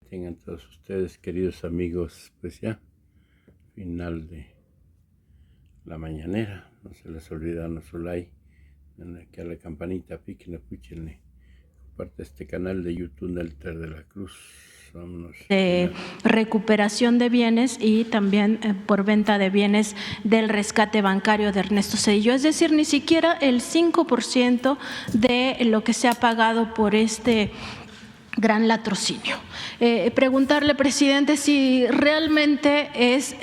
Tengan todos ustedes, queridos amigos, pues ya, final de la mañanera. No se les olvida nuestro like, que a la campanita, piquen, púchenle, comparte este canal de YouTube Nelter de la Cruz. Vámonos. De recuperación de bienes y también por venta de bienes del rescate bancario de Ernesto Zedillo. Es decir, ni siquiera el 5% de lo que se ha pagado por este gran latrocinio. Preguntarle, presidente, si realmente es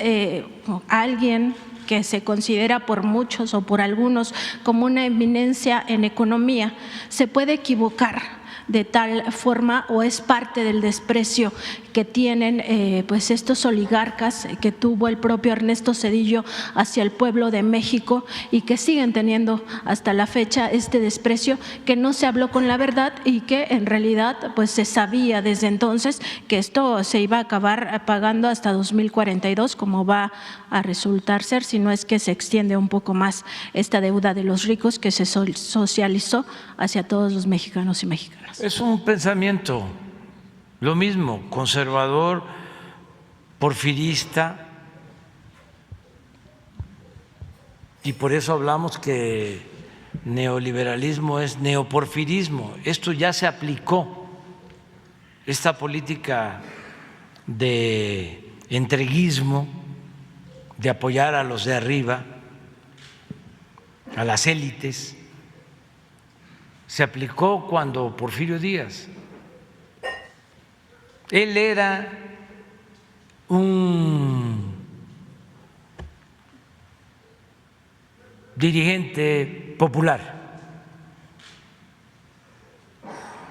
alguien que se considera por muchos o por algunos como una eminencia en economía, se puede equivocar de tal forma o es parte del desprecio que tienen pues estos oligarcas que tuvo el propio Ernesto Zedillo hacia el pueblo de México y que siguen teniendo hasta la fecha este desprecio, que no se habló con la verdad y que en realidad pues se sabía desde entonces que esto se iba a acabar pagando hasta 2042, como va a resultar ser, si no es que se extiende un poco más esta deuda de los ricos que se socializó hacia todos los mexicanos y mexicanas? Es un pensamiento, lo mismo, conservador, porfirista, y por eso hablamos que neoliberalismo es neoporfirismo. Esto ya se aplicó, esta política de entreguismo, de apoyar a los de arriba, a las élites, se aplicó cuando Porfirio Díaz. Él era un dirigente popular,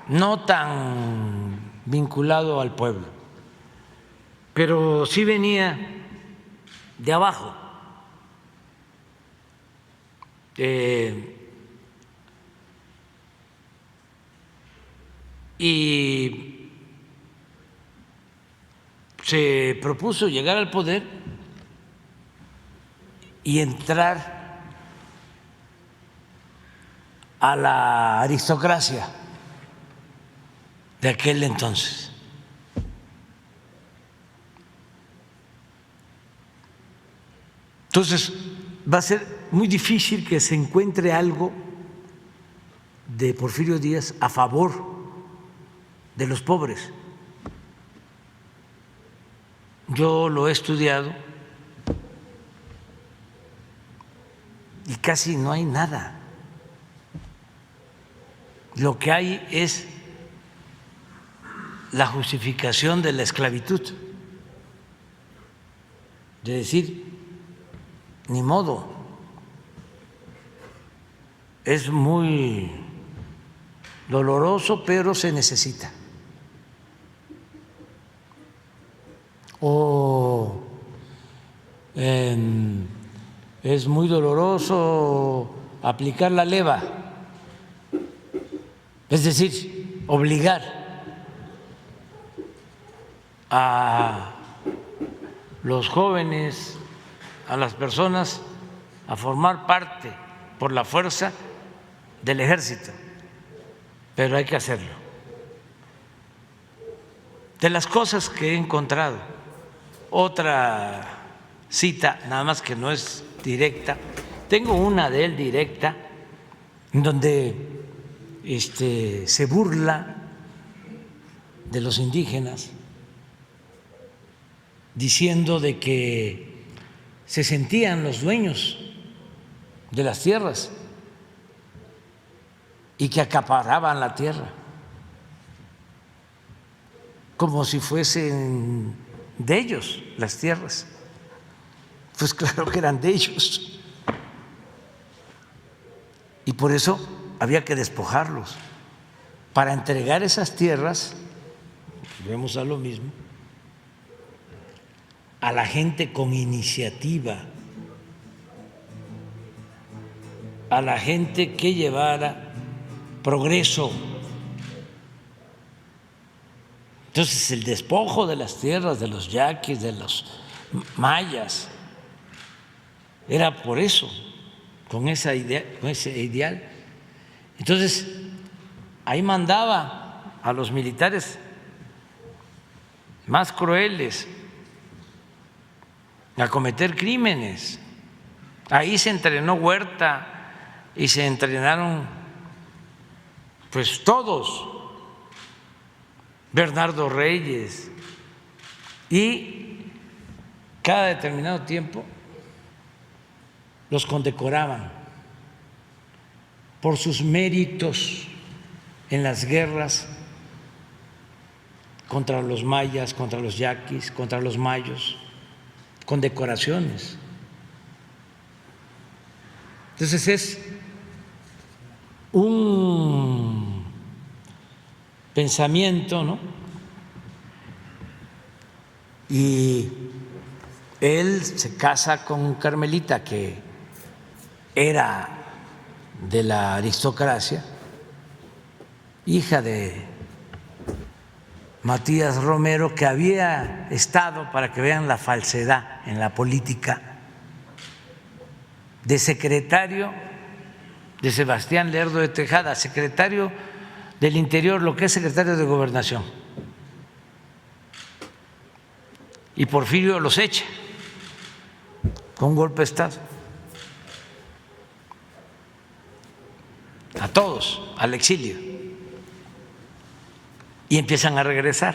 no tan vinculado al pueblo, pero sí venía de abajo. Y se propuso llegar al poder y entrar a la aristocracia de aquel entonces. Entonces, va a ser muy difícil que se encuentre algo de Porfirio Díaz a favor de los pobres. Yo lo he estudiado y casi no hay nada. Lo que hay es la justificación de la esclavitud, de decir, ni modo, es muy doloroso, pero se necesita. O es muy doloroso aplicar la leva, es decir, obligar a los jóvenes, a las personas a formar parte por la fuerza del ejército, pero hay que hacerlo. De las cosas que he encontrado, otra cita, nada más que no es directa, tengo una de él directa, en donde se burla de los indígenas, diciendo de que se sentían los dueños de las tierras y que acaparaban la tierra como si fuesen de ellos las tierras. Pues claro que eran de ellos, y por eso había que despojarlos para entregar esas tierras, volvemos a lo mismo, a la gente con iniciativa, a la gente que llevara progreso. Entonces, el despojo de las tierras de los yaquis, de los mayas, era por eso, con esa idea, con ese ideal. Entonces, ahí mandaba a los militares más crueles, a cometer crímenes. Ahí se entrenó Huerta y se entrenaron pues todos, Bernardo Reyes, y cada determinado tiempo los condecoraban por sus méritos en las guerras contra los mayas, contra los yaquis, contra los mayos, condecoraciones. Entonces es un pensamiento, ¿no? Y él se casa con Carmelita, que era de la aristocracia, hija de Matías Romero, que había estado, para que vean la falsedad en la política, de secretario de Sebastián Lerdo de Tejada, secretario del Interior, lo que es secretario de Gobernación. Y Porfirio los echa con un golpe de Estado. A todos, al exilio. Y empiezan a regresar.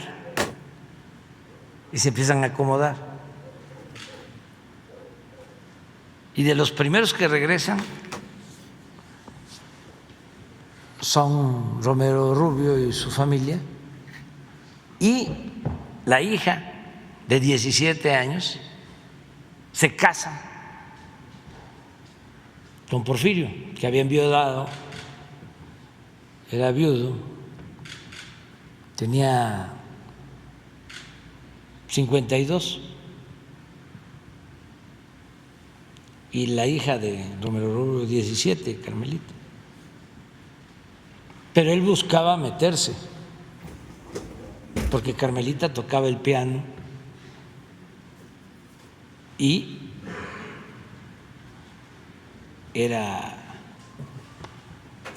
Y se empiezan a acomodar. Y de los primeros que regresan son Romero Rubio y su familia, y la hija de 17 años se casa con Porfirio, que había enviudado, era viudo, tenía 52, y la hija de Romero Rubio 17, Carmelita. Pero él buscaba meterse, porque Carmelita tocaba el piano y era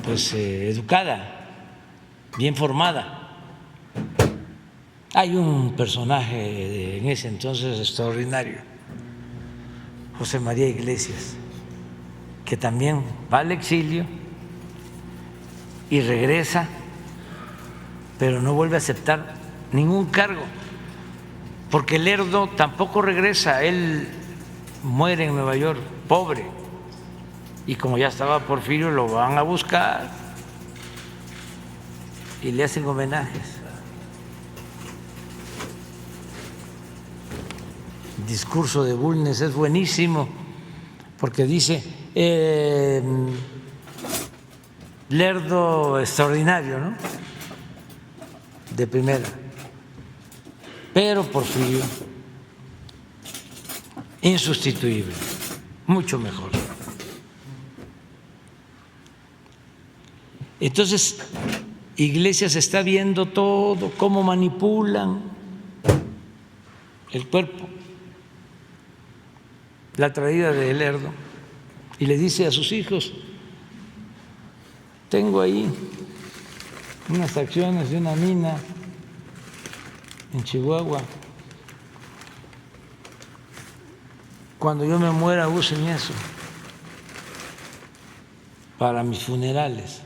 pues educada, bien formada. Hay un personaje en ese entonces extraordinario, José María Iglesias, que también va al exilio y regresa, pero no vuelve a aceptar ningún cargo, porque Lerdo tampoco regresa. Él muere en Nueva York, pobre, y como ya estaba Porfirio, lo van a buscar y le hacen homenajes. El discurso de Bulnes es buenísimo, porque dice Lerdo extraordinario, ¿no? De primera, pero Porfirio insustituible, mucho mejor. Entonces, Iglesias está viendo todo, cómo manipulan el cuerpo, la traída de Lerdo, y le dice a sus hijos: tengo ahí unas acciones de una mina en Chihuahua. Cuando yo me muera, usen eso para mis funerales.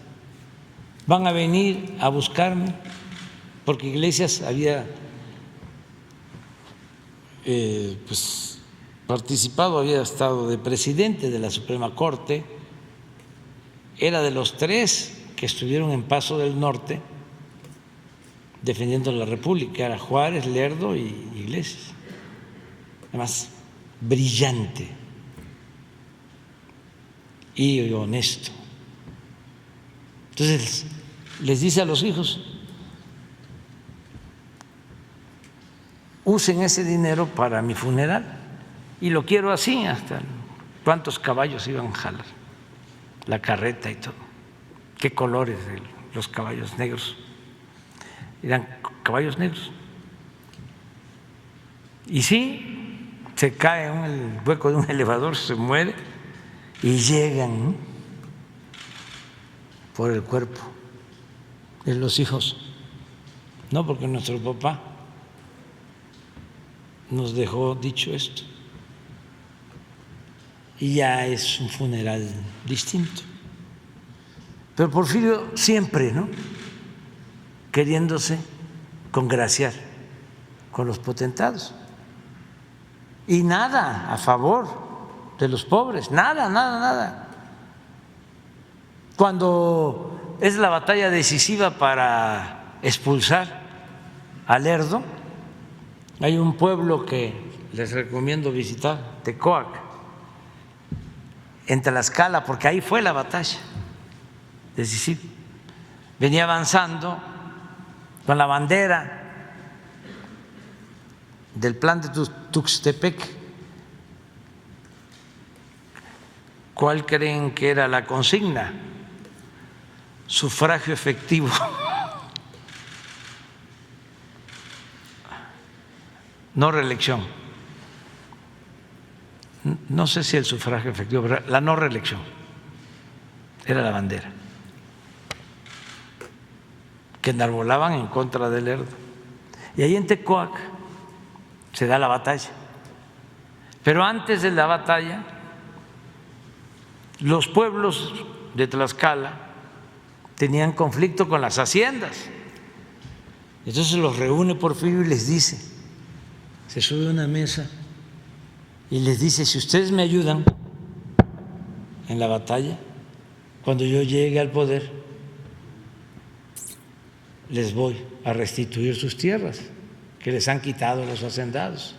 Van a venir a buscarme, porque Iglesias había pues participado, había estado de presidente de la Suprema Corte, era de los 3 que estuvieron en Paso del Norte defendiendo la República, era Juárez, Lerdo y Iglesias. Además, brillante y honesto. Entonces les dice a los hijos: usen ese dinero para mi funeral, y lo quiero así. Hasta cuántos caballos iban a jalar, la carreta y todo, qué colores de los caballos negros, eran caballos negros. Y sí, se cae en el hueco de un elevador, se muere, y llegan, ¿no?, por el cuerpo de los hijos. No, porque nuestro papá nos dejó dicho esto. Y ya es un funeral distinto. Pero Porfirio siempre, ¿no?, queriéndose congraciar con los potentados. Y nada a favor de los pobres, nada, nada, nada. Cuando es la batalla decisiva para expulsar a Lerdo, hay un pueblo que les recomiendo visitar, Tecoac, en Tlaxcala, porque ahí fue la batalla decisiva. Venía avanzando con la bandera del plan de Tuxtepec. ¿Cuál creen que era la consigna? Sufragio efectivo. No reelección. No sé si el sufragio efectivo, pero la no reelección era la bandera que enarbolaban en contra del Lerdo. Y ahí en Tecoac se da la batalla. Pero antes de la batalla, los pueblos de Tlaxcala tenían conflicto con las haciendas. Entonces los reúne Porfirio y les dice, se sube a una mesa y les dice: si ustedes me ayudan en la batalla, cuando yo llegue al poder, les voy a restituir sus tierras que les han quitado los hacendados.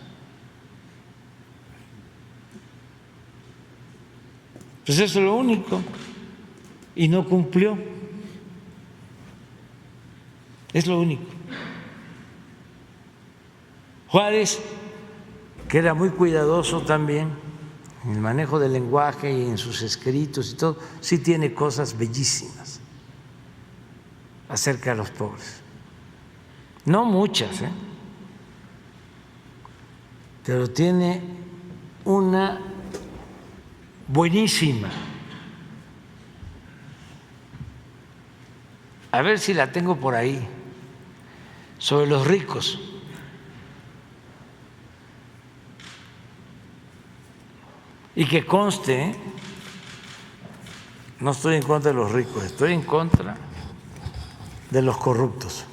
Pues eso es lo único. Y no cumplió. Es lo único. Juárez, que era muy cuidadoso también en el manejo del lenguaje y en sus escritos y todo, sí tiene cosas bellísimas acerca de los pobres. No muchas, pero tiene una buenísima. A ver si la tengo por ahí, sobre los ricos. Y que conste, no estoy en contra de los ricos, estoy en contra de los corruptos.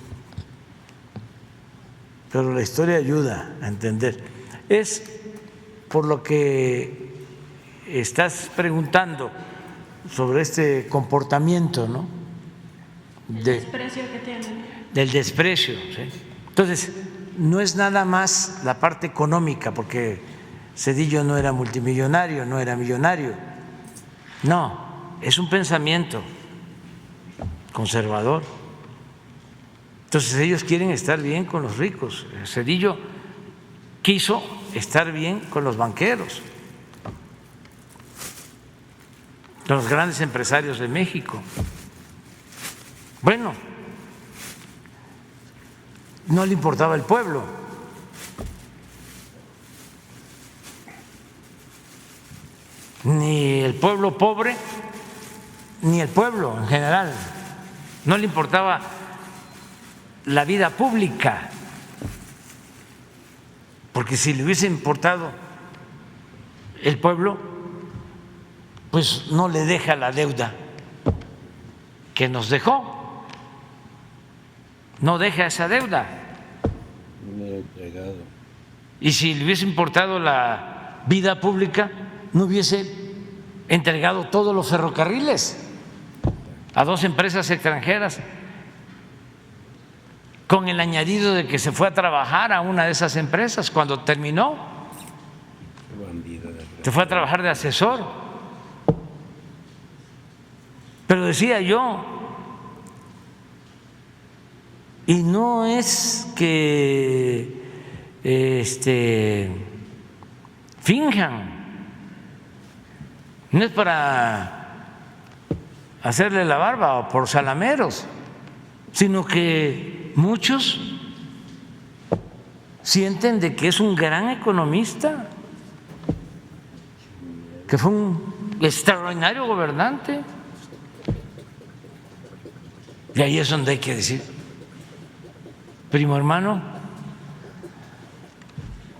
Pero la historia ayuda a entender. Es por lo que estás preguntando sobre este comportamiento, ¿no? Desprecio que tienen. Del desprecio, ¿sí? Entonces, no es nada más la parte económica, porque Zedillo no era multimillonario, no era millonario. No, es un pensamiento conservador. Entonces ellos quieren estar bien con los ricos. Zedillo quiso estar bien con los banqueros, con los grandes empresarios de México. Bueno, no le importaba el pueblo. Ni el pueblo pobre, ni el pueblo en general. No le importaba la vida pública, porque si le hubiese importado el pueblo, pues no le deja la deuda que nos dejó, no deja esa deuda. Y si le hubiese importado la vida pública, no hubiese entregado todos los ferrocarriles a 2 empresas extranjeras, con el añadido de que se fue a trabajar a una de esas empresas cuando terminó. Se fue a trabajar de asesor. Pero decía yo, y no es que finjan, no es para hacerle la barba o por salameros, sino que muchos sienten de que es un gran economista, que fue un extraordinario gobernante. Y ahí es donde hay que decir: primo hermano,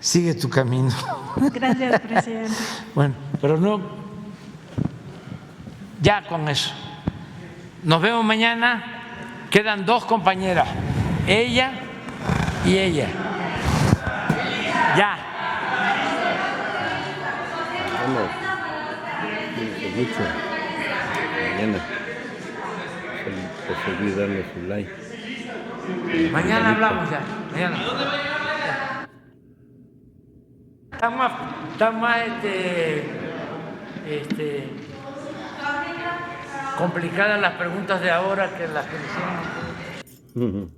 sigue tu camino. Gracias, presidente. Bueno, pero no, ya con eso. Nos vemos mañana. Quedan 2 compañeras, ella y ella. Ya. Vamos. Mucho. Mañana. Se olvida darle su like. Mañana hablamos ya. Mañana. Está más complicadas las preguntas de ahora que las que le hicieron.